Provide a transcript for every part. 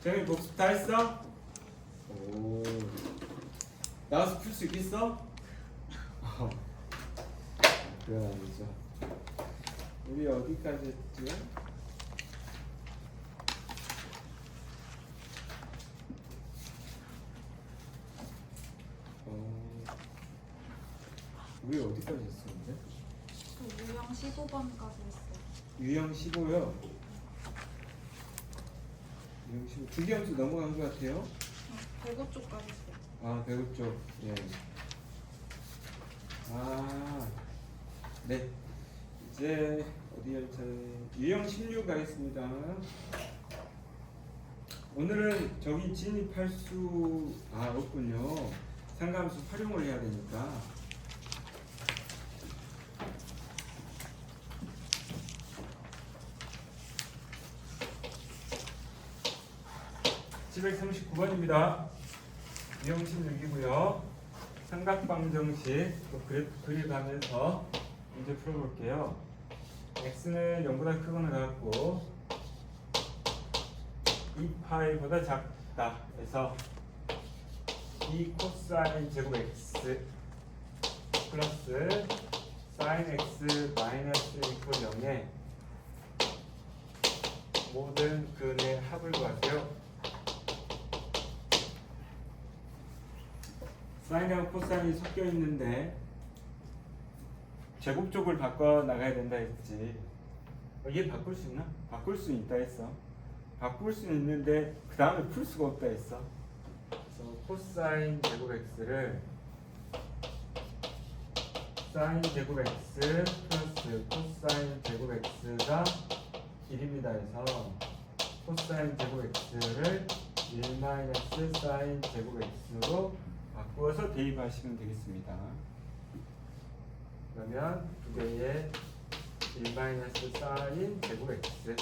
정현이 복습 다 했어? 오. 나와서 풀 수 있겠어? 그건 아니죠. 우리 어디까지 했지? 우리 어디까지 했었는데? 저 유형 15번까지 했어요. 유형 15요. 유형 15. 주기함수 넘어간 것 같아요. 105 쪽까지 했어요. 아, 배우 쪽. 예. 아, 네. 이제 어디 할 차례? 유형 16 가겠습니다. 오늘은 저기 진입할 수 없군요. 상감수 활용을 해야 되니까. (739번입니다) 유형 16이고요. 삼각방정식 그래프 그려가면서 문제 풀어볼게요. x는 0보다 크거나 같고 2파이보다 작다 해서 2 코사인 제곱 x 플러스 사인 x 마이너스 이퀄 0의 모든 근의 합을 구하세요. 사인하고 코사인이 섞여 있는데 제곱 쪽을 바꿔 나가야 된다 했지. 얘 바꿀 수 있나? 바꿀 수 있다 했어. 바꿀 수 있는데 그 다음에 풀 수가 없다 했어. 그래서 코사인 제곱 x를 사인 제곱 x 플러스 코사인 제곱 x가 1입니다 해서 코사인 제곱 x를 1 마이너스 사인 제곱 x로 바꾸어서 대입하시면 되겠습니다. 그러면 두 개의 1 마이너스 사인 제곱 x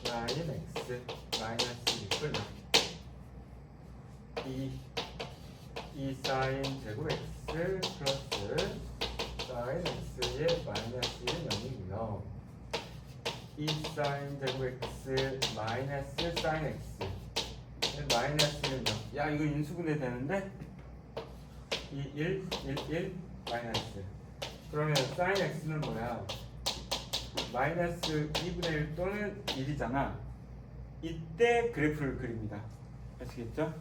사인 x 마이너스 6을 2 사인 제곱 x 플러스 사인 x의 마이너스 1은 0이고요. 2 사인 제곱 x 마이너스 사인 x 마이너스는 0. 야, 이거 인수분해 되는데? 1, 1 마이너스. 그러면 사인 x는 뭐야? 마이너스 2분의 1 또는 1이잖아. 이때 그래프를 그립니다. 아시겠죠?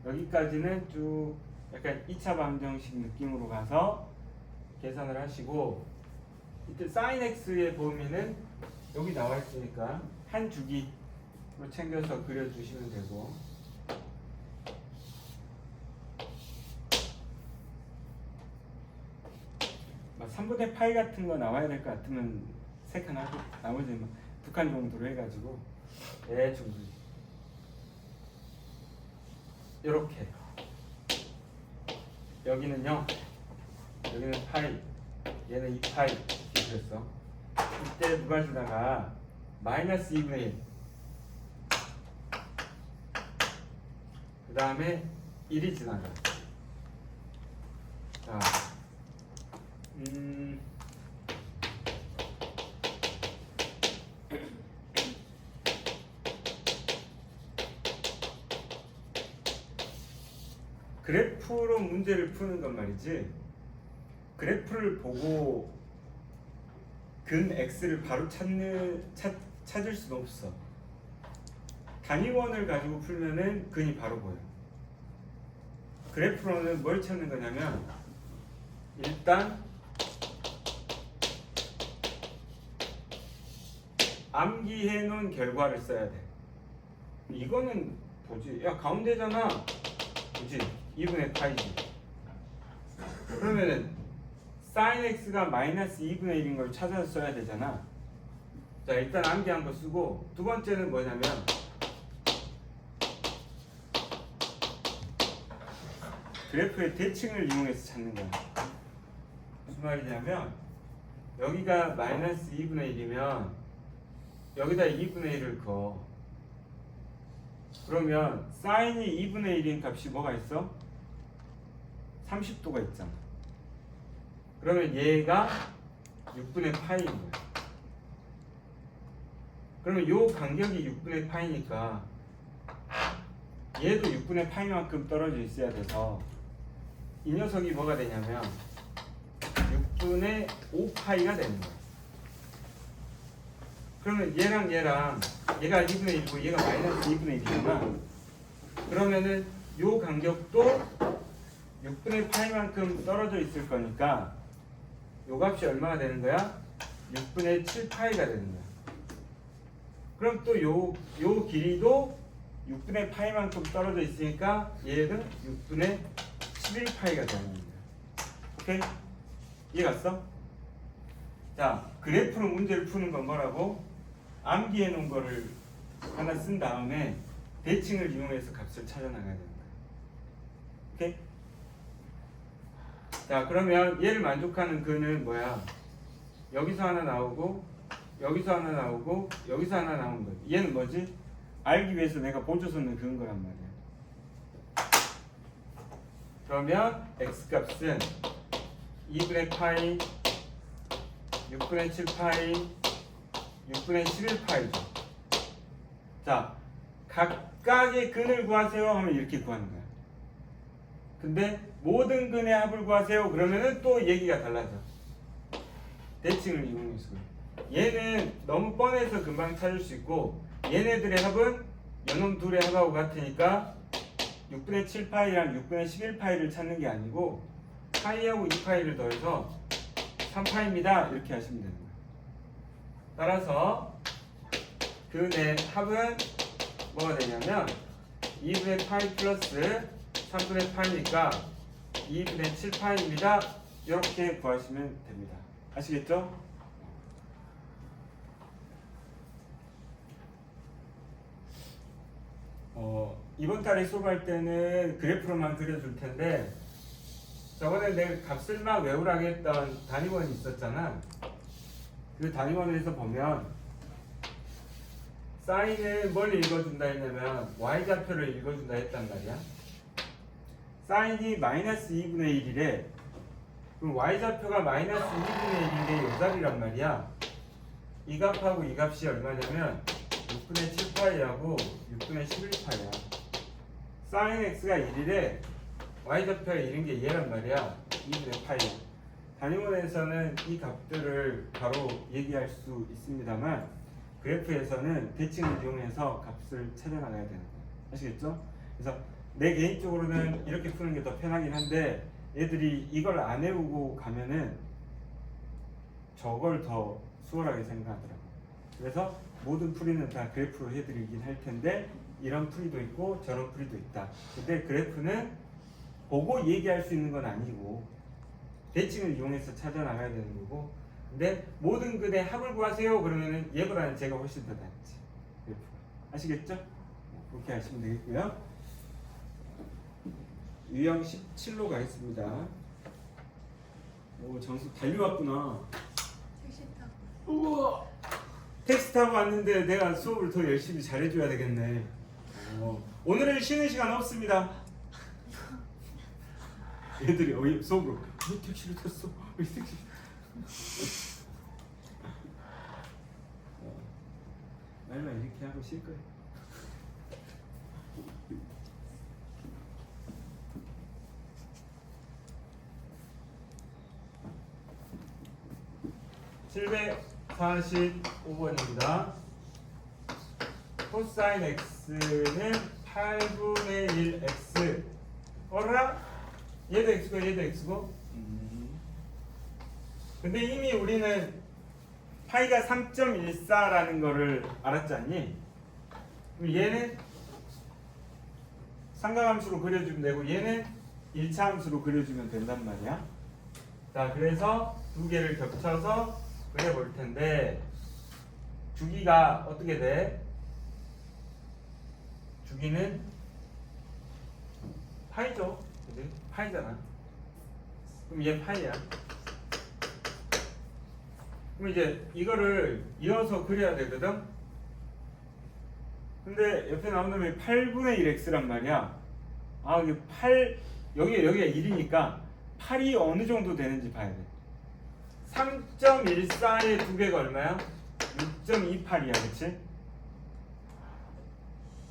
여기까지는 쭉 약간 2차 방정식 느낌으로 가서 계산을 하시고, 이때 사인 x의 범위는 여기 나와 있으니까 한 주기 챙겨서 그려주시면 되고, 막 3분의 파이 같은 거 나와야 될 것 같으면 3칸 하고 나머지는 2칸 정도로 해가지고 대충 이렇게 여기는 0 여기는 파이 얘는 2파이 이렇게 그랬어. 이때 무관수다가 마이너스 2분의 1 그 다음에 1이 지나가. 자, 그래프로 문제를 푸는 건 말이지. 그래프를 보고 근 x를 바로 찾을 수는 없어. 단위원을 가지고 풀면은 근이 바로 보여. 그래프로는 뭘 찾는 거냐면 일단 암기해 놓은 결과를 써야 돼. 이거는 뭐지? 야, 가운데잖아. 그치? 2분의 파이지. 그러면은 sin x가 마이너스 2분의 1인 걸 찾아서 써야 되잖아. 자, 일단 암기한 거 쓰고, 두 번째는 뭐냐면 그래프의 대칭을 이용해서 찾는 거야. 무슨 말이냐면 여기가 마이너스 2분의 1이면 여기다 2분의 1을 그어. 그러면 사인이 2분의 1인 값이 뭐가 있어? 30도가 있잖아. 그러면 얘가 6분의 파이인 거야. 그러면 요 간격이 6분의 파이니까 얘도 6분의 파이만큼 떨어져 있어야 돼서 이 녀석이 뭐가 되냐면 6분의 5파이가 되는 거야. 그러면 얘랑 얘가 2분의 1이고 얘가 마이너스 2분의 1이잖아. 그러면은 요 간격도 6분의 파이만큼 떨어져 있을 거니까 요 값이 얼마가 되는 거야? 6분의 7파이가 되는 거야. 그럼 또 요 길이도 6분의 파이만큼 떨어져 있으니까 얘는 6분의 11파이가 되는 거야. 오케이? 이해 갔어? 자, 그래프로 문제를 푸는 건 뭐라고? 암기해 놓은 거를 하나 쓴 다음에 대칭을 이용해서 값을 찾아 나가야 되는 거야. 오케이? 자, 그러면 얘를 만족하는 그는 뭐야? 여기서 하나 나오고 여기서 하나 나오고 여기서 하나 나온 거야. 얘는 뭐지? 알기 위해서 내가 보조선을 그은 거란 말이야. 그러면 x값은 2분의 파이 6분의 7파이 6분의 11파이죠. 자, 각각의 근을 구하세요 하면 이렇게 구하는 거야. 근데 모든 근의 합을 구하세요 그러면은 또 얘기가 달라져. 대칭을 이용해서. 얘는 너무 뻔해서 금방 찾을 수 있고 얘네들의 합은 연놈 둘의 합하고 같으니까 6분의 7파이랑 6분의 11파이를 찾는 게 아니고 파이하고 2파이를 더해서 3파입니다. 이렇게 하시면 되는 거예요. 따라서 근의 합은 뭐가 되냐면 2분의 파이 플러스 3분의 파이니까 2분의 7파입니다. 이렇게 구하시면 됩니다. 아시겠죠? 이번 달에 수업할 때는 그래프로만 그려줄 텐데 저번에 내가 값을 막 외우라고 했던 단위원이 있었잖아. 그 단위원에서 보면 사인은 뭘 읽어준다 했냐면 y좌표를 읽어준다 했단 말이야. 사인이 마이너스 2분의 1이래. 그럼 y좌표가 마이너스 2분의 1인데 요 자리란 말이야. 이 값하고 이 값이 얼마냐면 6분의 7파이하고 6분의 11파이야. 사인 x가 1이래. y좌표가 1인 게 얘란 말이야. 2분의 파이야. 단위원에서는 이 값들을 바로 얘기할 수 있습니다만 그래프에서는 대칭을 이용해서 값을 찾아나가야 되는 거야. 아시겠죠? 그래서 내 개인적으로는 이렇게 푸는 게 더 편하긴 한데 얘들이 이걸 안 외우고 가면은 저걸 더 수월하게 생각하더라고. 그래서 모든 풀이는 다 그래프로 해드리긴 할 텐데 이런 풀이도 있고 저런 풀이도 있다. 근데 그래프는 보고 얘기할 수 있는 건 아니고 대칭을 이용해서 찾아 나가야 되는 거고. 근데 모든 근의 합을 구하세요 그러면은 얘보다는 제가 훨씬 더 낫지. 그래프가. 아시겠죠? 그렇게 하시면 되겠고요. 유형 17로 가겠습니다. 오, 정수 달려왔구나. 택시 타고. 우와. 택시 타고 왔는데 내가 수업을 더 열심히 잘해줘야 되겠네. 오늘은 쉬는 시간 없습니다. 애들이 수업으로 왜 택시를 탔어? 왜 택시? 말만 이렇게 하고 쉴 거예요. (745번입니다) 코사인 x는 8분의 1 x. 어라? 얘도 x고 얘도 x고. 근데 이미 우리는 파이가 3.14라는 거를 알았지 않니? 그럼 얘는 삼각함수로 그려주면 되고 얘는 1차 함수로 그려주면 된단 말이야. 자, 그래서 두 개를 겹쳐서 그려볼 텐데 주기가 어떻게 돼? 주기는 파이죠. 그치? 파이잖아. 그럼 얘 파이야. 그럼 이제 이거를 이어서 그려야 되거든. 근데 옆에 나온 놈이 8분의 1x란 말이야. 아, 이게 8 여기가 1이니까 8이 어느 정도 되는지 봐야 돼. 3.14의 두 배가 얼마야? 6.28이야, 그치?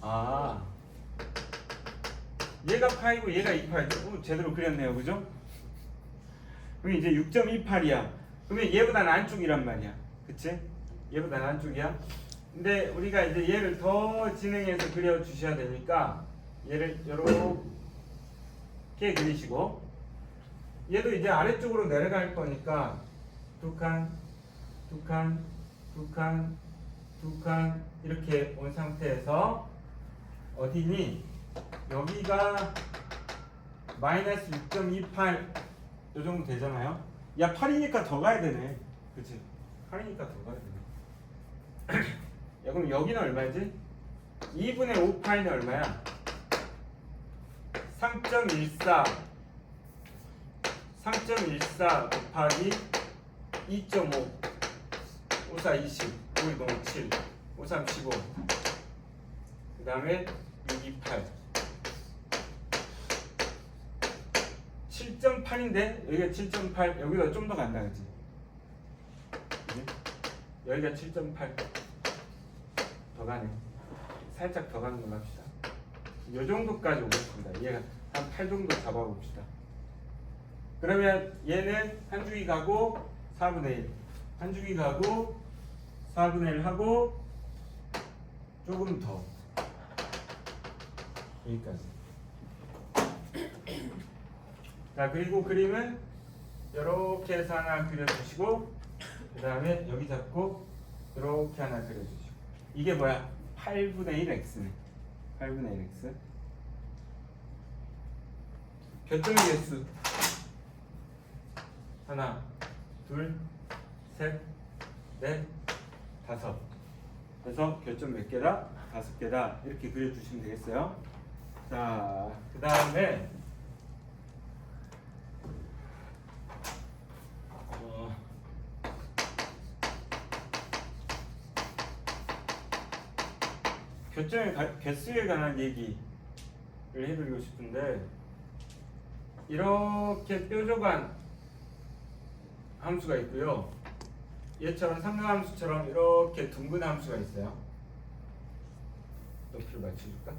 아, 얘가 파이고 얘가 2파이. 제대로 그렸네요, 그죠? 그럼 이제 6.28이야. 그러면 얘보다는 안쪽이란 말이야, 그치? 얘보다는 안쪽이야. 근데 우리가 이제 얘를 더 진행해서 그려 주셔야 되니까 얘를 이렇게 그리시고, 얘도 이제 아래쪽으로 내려갈 거니까 두 칸, 두 칸, 두 칸, 두 칸 이렇게 온 상태에서 어디니? 여기가 마이너스 6.28 요 정도 되잖아요. 야, 8이니까 더 가야 되네, 그치? 8이니까 더 가야 되네. 야, 그럼 여기는 얼마지? 2분의 5파이는 얼마야? 3.14 곱하기 2.5 54 20 5 너무 7 5 3 15 그 다음에 6 2 8 7.8인데 여기가 7.8 여기가 좀 더 간다, 그치? 여기가 7.8 더 가네. 살짝 더 가는 걸로 합시다. 이 정도까지 오겠습니다. 얘가 한 8 정도 잡아봅시다. 그러면 얘는 한 주기 가고 4분의 1 한 주기 가고 4분의 1 하고 조금 더 여기까지. 자, 그리고 그림은 이렇게 해서 하나 그려주시고 그 다음에 여기 잡고 이렇게 하나 그려주시고 이게 뭐야? 8분의 1 x네. 8분의 1 x 결정의 개수 하나, 둘, 셋, 넷, 다섯. 그래서 결점 몇 개다? 5개다. 이렇게 그려주시면 되겠어요. 자, 그 다음에 결점의 개수에 관한 얘기를 해드리고 싶은데, 이렇게 뾰족한 함수가 있고요. 얘처럼 삼각함수처럼 이렇게 둥근 함수가 있어요. 높이를 맞춰줄까?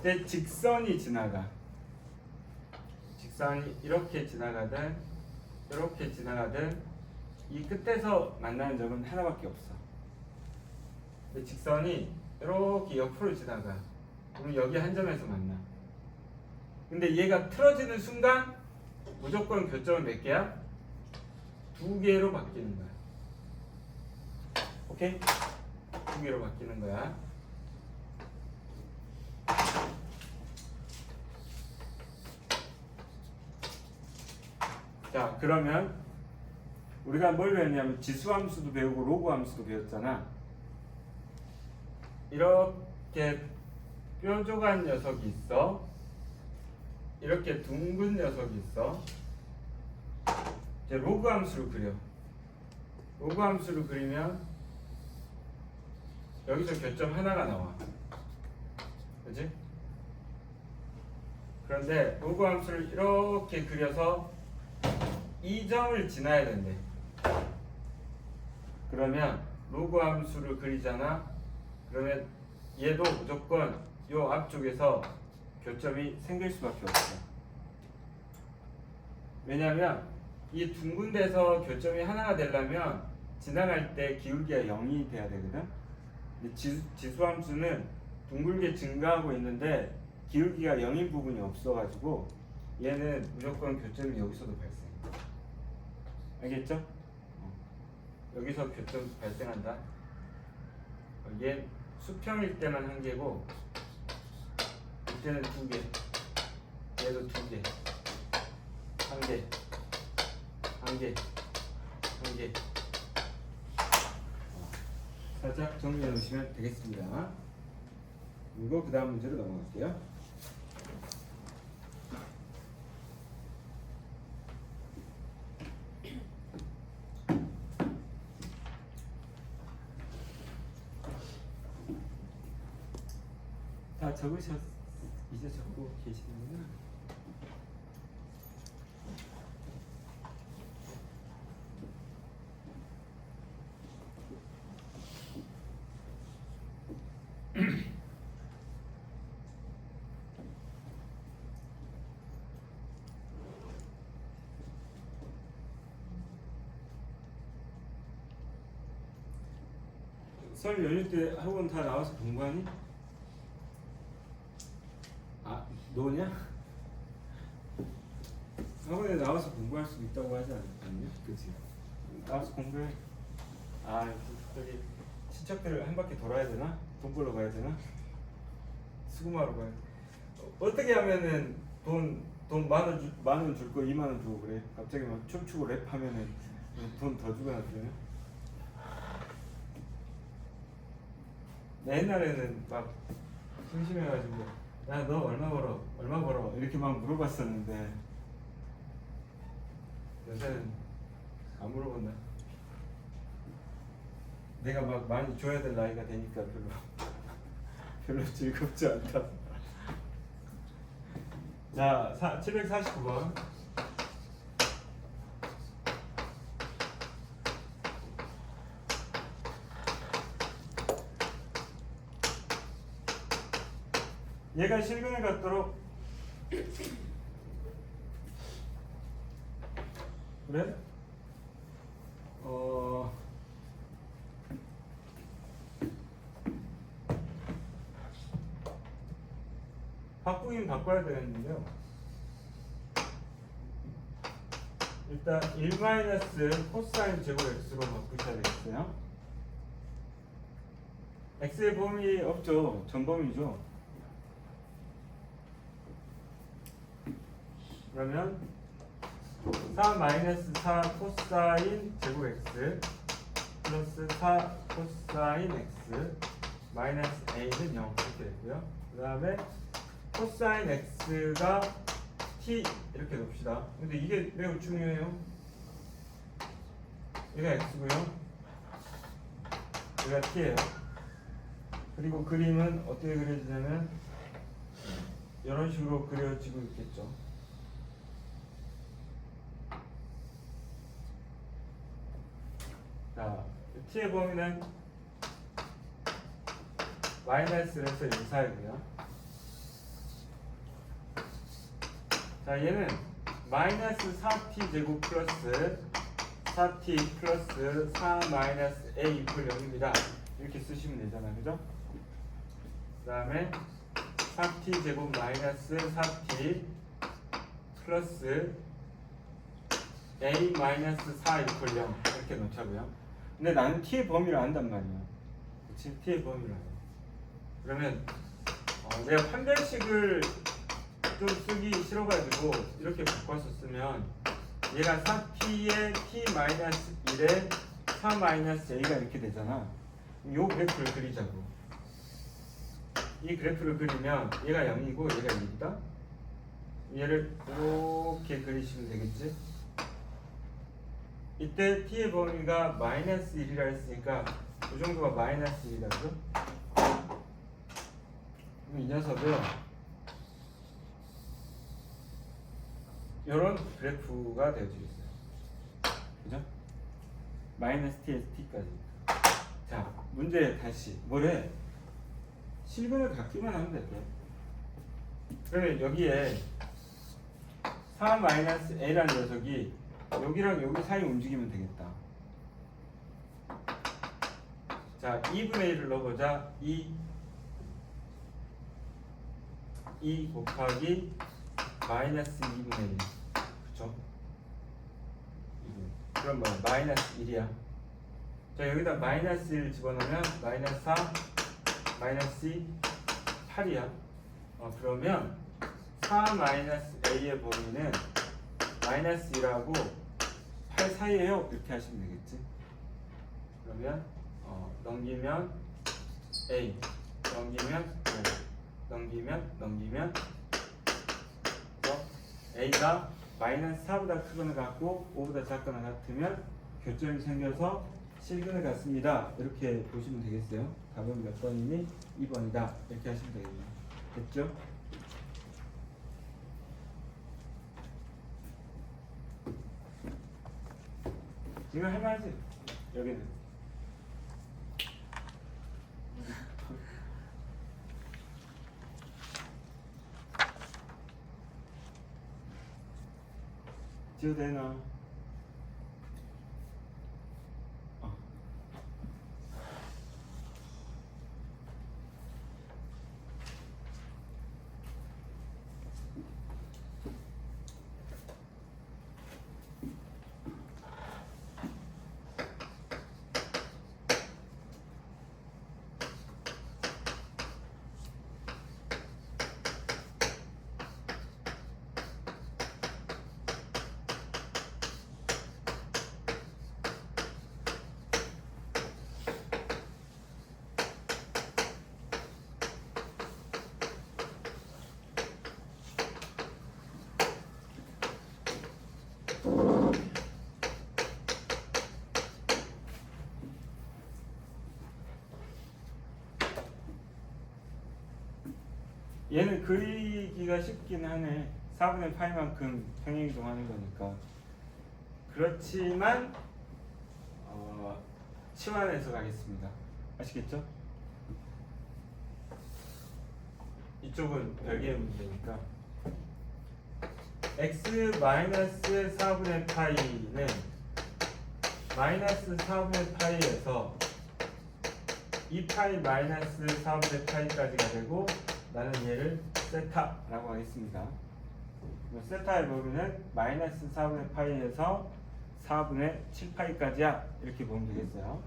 이제 직선이 지나가. 직선이 이렇게 지나가든 이렇게 지나가든 이 끝에서 만나는 점은 하나밖에 없어. 근데 직선이 이렇게 옆으로 지나가. 그럼 여기 한 점에서 만나. 근데 얘가 틀어지는 순간 무조건 교점은 몇 개야? 2개로 바뀌는 거야. 오케이? 2개로 바뀌는 거야. 자, 그러면 우리가 뭘 배웠냐면 지수함수도 배우고 로그함수도 배웠잖아. 이렇게 뾰족한 녀석이 있어. 이렇게 둥근 녀석이 있어. 이제 로그 함수를 그려. 로그 함수를 그리면 여기서 교점 하나가 나와. 그치? 그런데 로그 함수를 이렇게 그려서 이 점을 지나야 된대. 그러면 로그 함수를 그리잖아. 그러면 얘도 무조건 요 앞쪽에서 교점이 생길 수밖에 없어. 왜냐하면 이 둥근 데서 교점이 하나가 되려면 지나갈 때 기울기가 0이 돼야 되거든. 근데 지수함수는 둥글게 증가하고 있는데 기울기가 0인 부분이 없어가지고 얘는 무조건 교점이 여기서도 발생. 알겠죠? 여기서 교점 발생한다. 얘 수평일 때만 한 개고 이때는 2개, 얘도 2개, 1개, 1개, 1개. 살짝 정리해 놓으시면 되겠습니다. 그리고 그 다음 문제로 넘어갈게요. 다 이제 적고 계시는구나. 설 연휴 때 학원 다 나와서 공부하니? 아, 노냐? 학원에 나와서 공부할 수 있다고 하지 않냐? 그치? 나와서 공부해. 아, 저기 친척들 한 바퀴 돌아야 되나? 돈 벌러 가야 되나? 수금하러 가야 돼. 어떻게 하면은 돈 만 원 줄 거 2만 원 주고 그래? 갑자기 막 춤추고 랩하면은 돈 더 주거나 그래요? 나 옛날에는 막 심심해가지고 야 너 얼마 벌어 이렇게 막 물어봤었는데 요새는 안 물어본다. 내가 막 많이 줘야 될 나이가 되니까 별로 즐겁지 않다. 자, 749번. 얘가 실근에 갖도록 그래? 바꾸긴 바꿔야 되겠는데요. 일단 1 코사인 제곱 x로 바꾸셔야 되겠어요. x의 범위 없죠. 전범위죠. 그러면 4 코사인 제곱 x 플러스 4 코사인 x 마이너스 a는 0 이렇게 됐고요. 그 다음에 코사인 x가 t 이렇게 놓읍시다. 근데 이게 매우 중요해요. 얘가 x고요. 얘가 t예요. 그리고 그림은 어떻게 그려지냐면 이런 식으로 그려지고 있겠죠. 자, t의 범위는 마이너스에서 1 사이고요. 자, 얘는 마이너스 4t 제곱 플러스 4t 플러스 4 마이너스 a 이퀄 0입니다. 이렇게 쓰시면 되잖아요. 그죠? 그 다음에 4t 제곱 마이너스 4t 플러스 a 마이너스 4 이퀄 0 이렇게 놓자고요. 근데 나는 t의 범위를 안단 말이야. 그치? t의 범위를 알아. 그러면 내가 판별식을 좀 쓰기 싫어가지고 이렇게 바꿔서 쓰면 얘가 4t에 t-1에 4-a가 이렇게 되잖아. 요 그래프를 그리자고. 이 그래프를 그리면 얘가 0이고 얘가 1이다. 얘를 이렇게 그리시면 되겠지. 이때 t의 범위가 마이너스 1이라 했으니까 이 정도가 마이너스 1이다. 그죠? 그럼 이 녀석은 이런 그래프가 되어지겠어요. 그죠? 마이너스 t에서 t까지. 자, 문제 다시 뭐래? 실근을 갖기만 하면 될게. 그러면 여기에 4-a라는 녀석이 여기랑 여기 사이 움직이면 되겠다. 자, 2분의 1을 넣어보자. 2 곱하기 마이너스 2분의 1. 그쵸? 그럼 뭐야? 마이너스 1이야. 자, 여기다 마이너스 1 집어넣으면 마이너스 4, 마이너스 2, 8이야. 그러면 4 마이너스 a의 범위는 마이너스 1하고 8 사이에요. 이렇게 하시면 되겠지. 그러면 넘기면 a, 넘기면 o, 넘기면 a가 마이너스 4보다 크거나 같고 5보다 작거나 같으면 교점이 생겨서 실근을 갖습니다. 이렇게 보시면 되겠어요. 답은 몇 번이니? 2번이다. 이렇게 하시면 되겠네요. 됐죠? 이거 할만하지? 여기는 지워도 되나? 얘는 그리기가 쉽긴 하네. 4분의 파이만큼 평행이동하는 거니까. 그렇지만 치환해서 가겠습니다. 아시겠죠? 이쪽은 별개의 문제니까 x-4분의 파이는 마이너스 4분의 파이에서 2파이 마이너스 4분의 파이까지가 되고 나는 얘를 세타라고 하겠습니다. 세타의 범위는 마이너스 4분의 파이에서 4분의 7파이까지야 이렇게 보면 되겠어요.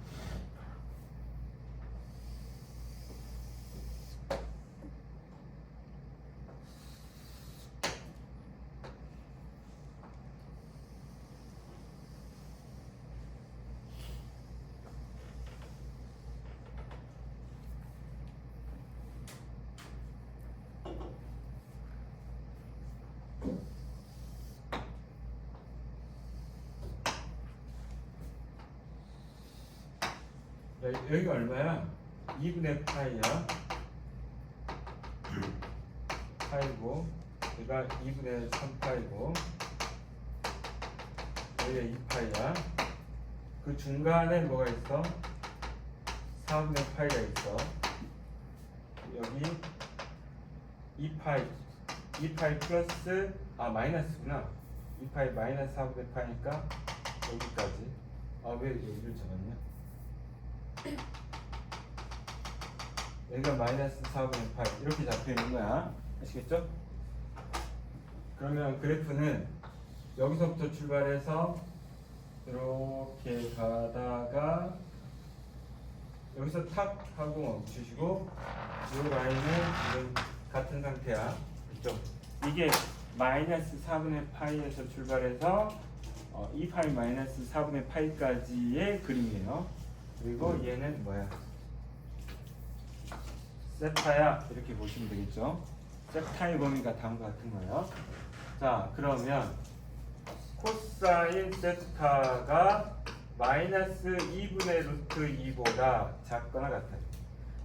여기가 얼마야? 2분의 파이야. 파이고 여기가 2분의 3파이고 여기가 2파이야. 그 중간에 뭐가 있어? 4분의 파이가 있어. 여기 2파이 2파이 플러스 마이너스구나. 2파이 마이너스 4분의 파이니까 여기까지. 왜 여기를 잡았냐? 여기가 마이너스 4분의 8 이렇게 잡혀 있는 거야. 아시겠죠? 그러면 그래프는 여기서부터 출발해서 이렇게 가다가 여기서 탁 하고 멈추시고 이 라인은 지금 같은 상태야. 그렇죠? 이게 마이너스 4분의 파이에서 출발해서 2파이 마이너스 4분의 파이까지의 그림이에요. 그리고 얘는 뭐야? 세타야 이렇게 보시면 되겠죠. 세타의 범위가 다음과 같은 거예요. 자, 그러면 코사인 세타가 마이너스 2분의 루트 2보다 작거나 같아요.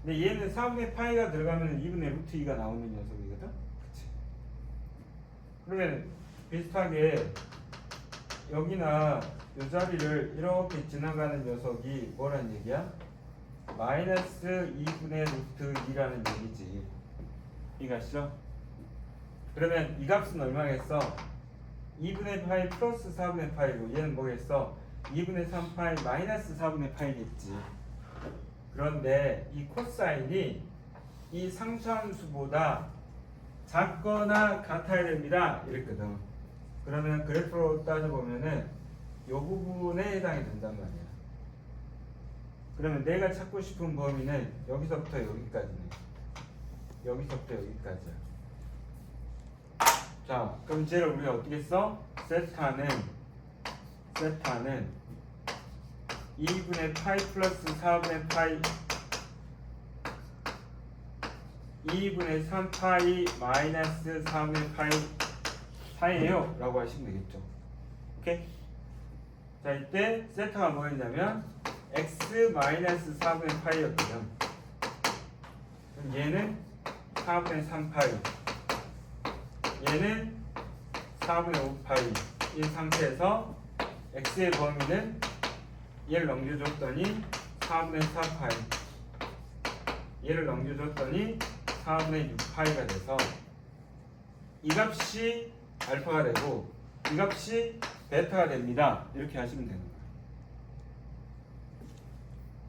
근데 얘는 4분의 파이가 들어가면 2분의 루트 2가 나오는 녀석이거든. 그치? 그러면 비슷하게 여기나 이 자리를 이렇게 지나가는 녀석이 뭐라는 얘기야? 마이너스 2분의 루트 2라는 얘기지. 이해가시죠? 그러면 이 값은 얼마겠어? 2분의 파이 플러스 4분의 파이고 얘는 뭐겠어? 2분의 3파이 마이너스 4분의 파이겠지. 그런데 이 코사인이 이 상수함수보다 작거나 같아야 됩니다. 이랬거든. 그러면 그래프로 따져보면은 이 부분에 해당이 된단 말이야. 그러면 내가 찾고 싶은 범위는 여기서부터 여기까지네. 여기서부터 여기까지야. 자, 그럼 쟤를 우리가 어떻게 써? 세타는 2분의 파이 플러스 4분의 파이 2분의 3파이 마이너스 4분의 파이 파이예요 라고 하시면 되겠죠. 오케이? 자, 이때 세타가 뭐였냐면 x 마이너스 4분의 파이였거든. 그럼 얘는 4분의 3파이, 얘는 4분의 5파이. 이 상태에서 x의 범위는 얘를 넘겨줬더니 4분의 4파이, 얘를 넘겨줬더니 4분의 6파이가 돼서 이 값이 알파가 되고 이 값이 베타가 됩니다. 이렇게 하시면 되는 거예요.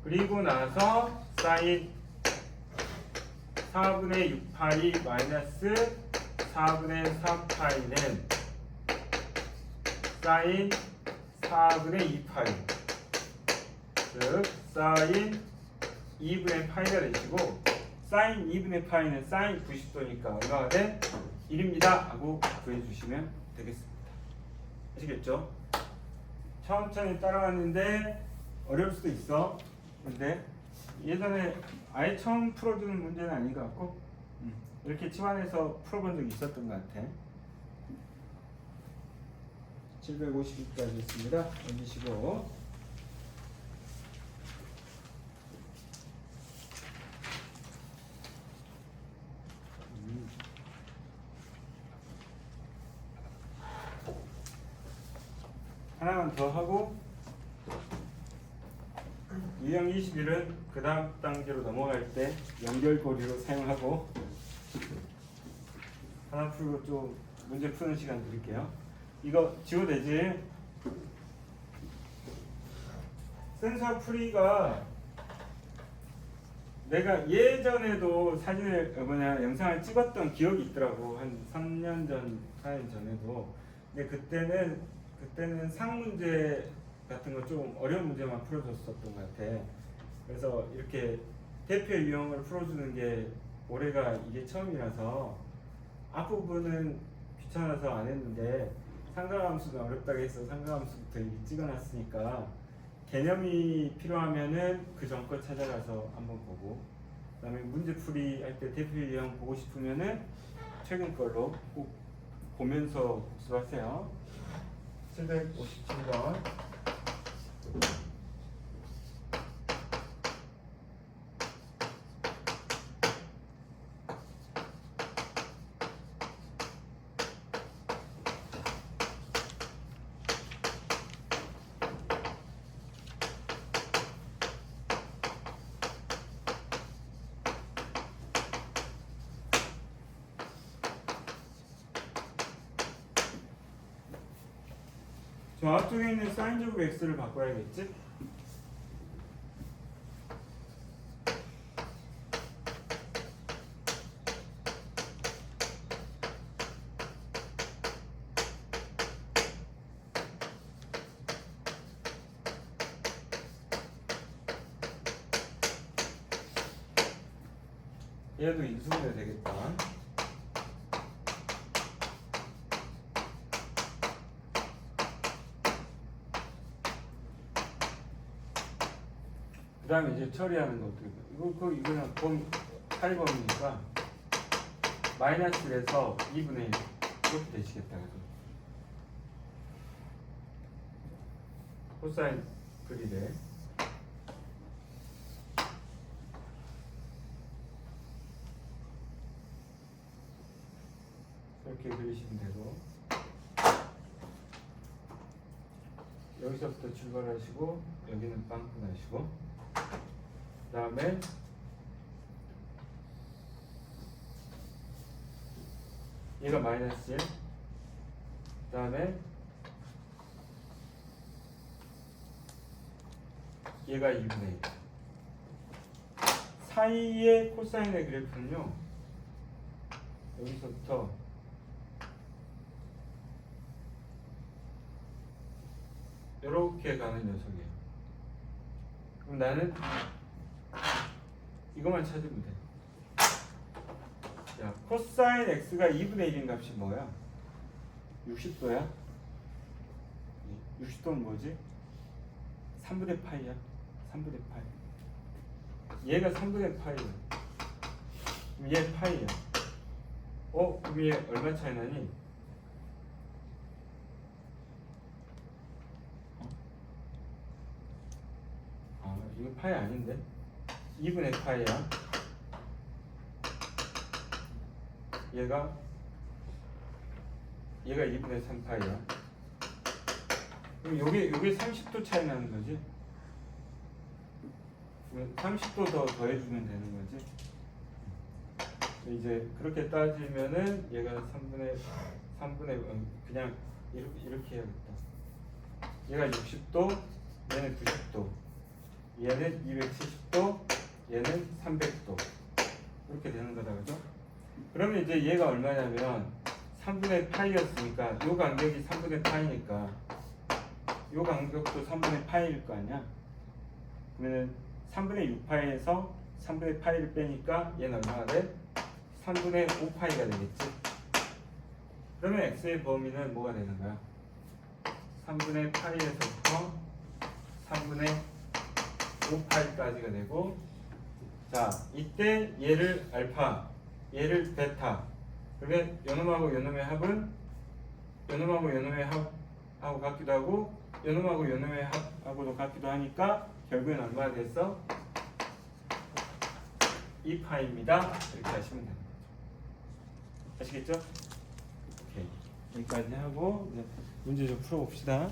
그리고 나서 사인 4분의 6파이 마이너스 4분의 4파이는 사인 4분의 2파이, 즉 사인 2분의 파이가 되시고 사인 2분의 파이는 사인 90도니까 얼마가 돼? 1입니다 하고 구해주시면 되겠습니다. 아시겠죠? 천천히 따라왔는데 어려울 수도 있어. 근데 예전에 아예 처음 풀어주는 문제는 아닌 것 같고 이렇게 치환해서 풀어본 적이 있었던 것 같아. 750까지 있습니다. 옮기시고 하나만 더 하고 유형 21은 그 다음 단계로 넘어갈 때 연결고리로 사용하고 하나 풀고 좀 문제 푸는 시간 드릴게요. 이거 지워내지? 센서 풀이가 내가 예전에도 사진을 영상을 찍었던 기억이 있더라고. 한 3년 전, 4년 전에도. 근데 그때는 상 문제 같은 거 좀 어려운 문제만 풀어줬었던 것 같아. 그래서 이렇게 대표 유형을 풀어주는 게 올해가 이게 처음이라서 앞부분은 귀찮아서 안 했는데 상가함수는 어렵다고 해서 상가함수부터 이렇게 찍어놨으니까 개념이 필요하면은 그 전 거 찾아가서 한번 보고, 그다음에 문제풀이 할 때 대표 유형 보고 싶으면은 최근 걸로 꼭 보면서 복습하세요. 757번. 저 앞쪽에 있는 사인 제곱 x를 바꿔야겠지? 얘도 인수분해 되겠다. 그 다음에 이제 처리하는 거 어떻게 이거는 파이범이니까 마이너스 1에서 2분의 1 이렇게 되시겠다. 그래서 코사인 그리래. 이렇게 그리시면 되고, 여기서부터 출발하시고 여기는 빵꾸 나시고, 그 다음에 얘가 마이너스 1, 그 다음에 얘가 2분의 1. 사이의 코사인의 그래프는요, 여기서부터 이렇게 가는 녀석이에요. 그럼 나는 이것만 찾으면 돼. 야, 코사인 x가 2분의 1인 값이 뭐야? 60도야? 60도는 뭐지? 3분의 파이야. 3분의 파이. 얘가 3분의 파이야. 그럼 얘 파이야. 그럼 얘 얼마 차이 나니? 이거 파이 아닌데? 2분의 파이야. 얘가 2분의 3파이야. 그럼 요게 30도 차이 나는 거지? 30도 더해주면 되는 거지? 이제 그렇게 따지면은 얘가 3분의 그냥 이렇게 해야겠다. 얘가 60도, 얘는 90도, 얘는 270도, 얘는 300도. 이렇게 되는 거다, 그죠? 그러면 이제 얘가 얼마냐면 3분의 파이였으니까 요 간격이 3분의 파이니까 요 간격도 3분의 파이일 거 아니야? 그러면 3분의 6파이에서 3분의 파이를 빼니까 얘는 얼마가 돼? 3분의 5파이가 되겠지? 그러면 x의 범위는 뭐가 되는 거야? 3분의 파이에서부터 3분의 5파이까지가 되고, 자, 이때 얘를 알파, 얘를 베타. 그러면 요놈하고 요놈의 합은 요놈하고 요놈의 하고 같기도 하고 요놈하고 요놈의 합하고도 같기도 하니까 결국엔 얼마가 됐어? 2파입니다. 이렇게 하시면 됩니다. 아시겠죠? 오케이. 여기까지 하고 이제 문제 좀 풀어봅시다.